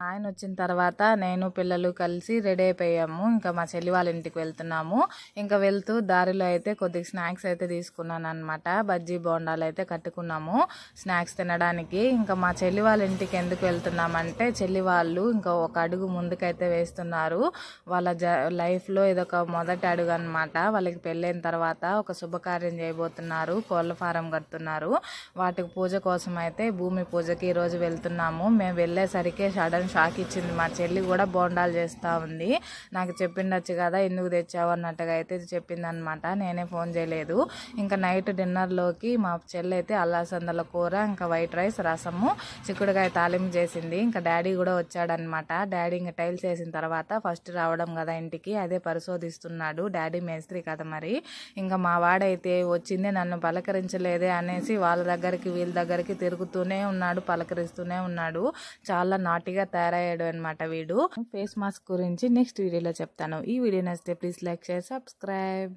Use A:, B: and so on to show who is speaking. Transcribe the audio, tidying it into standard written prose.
A: ఆయన వచ్చిన తర్వాత నేను పిల్లలు కలిసి రెడీ అయిపోయాము. ఇంకా మా చెల్లి వాళ్ళ ఇంటికి వెళ్తున్నాము. ఇంకా వెళ్తూ దారిలో అయితే కొద్దిగా స్నాక్స్ అయితే తీసుకున్నాను అనమాట. బజ్జీ బోండాలు అయితే కట్టుకున్నాము స్నాక్స్ తినడానికి. ఇంకా మా చెల్లి వాళ్ళ ఇంటికి ఎందుకు వెళ్తున్నామంటే చెల్లి వాళ్ళు ఇంకా ఒక అడుగు ముందుకైతే వేస్తున్నారు. వాళ్ళ లైఫ్లో ఇదొక మొదటి అడుగు అనమాట. వాళ్ళకి పెళ్ళైన తర్వాత ఒక శుభకార్యం చేయబోతున్నారు. కోళ్ళ ఫారం కడుతున్నారు. వాటికి పూజ కోసం అయితే భూమి పూజకి ఈరోజు వెళ్తున్నాము. మేము వెళ్ళేసరికి సడన్ షాక్ ఇచ్చింది. మా చెల్లి కూడా బోండాలు చేస్తూ ఉంది. నాకు చెప్పిండొచ్చు కదా ఎందుకు తెచ్చావు అన్నట్టుగా అయితే చెప్పింది అనమాట. నేనే ఫోన్ చేయలేదు. ఇంకా నైట్ డిన్నర్లోకి మా చెల్లి అయితే అల్లాసందల కూర, ఇంకా వైట్ రైస్, రసము, చిక్కుడుకాయ తాలింపు చేసింది. ఇంకా డాడీ కూడా వచ్చాడనమాట. డాడీ ఇంకా టైల్స్ వేసిన తర్వాత ఫస్ట్ రావడం కదా ఇంటికి, అదే పరిశోధిస్తున్నాడు. డాడీ మేస్త్రి కదా మరి. ఇంకా మా వాడైతే వచ్చింది నన్ను పలకరించలేదే అనేసి వాళ్ళ దగ్గరికి వీళ్ళ దగ్గరికి తిరుగుతూనే ఉన్నాడు, పలకరిస్తూనే ఉన్నాడు. చాలా నాటిగా తయారయ్యాడు అనమాట వీడు. ఫేస్ మాస్క్ గురించి నెక్స్ట్ వీడియోలో చెప్తాను. ఈ వీడియో నచ్చితే ప్లీజ్ లైక్, షేర్, సబ్స్క్రైబ్.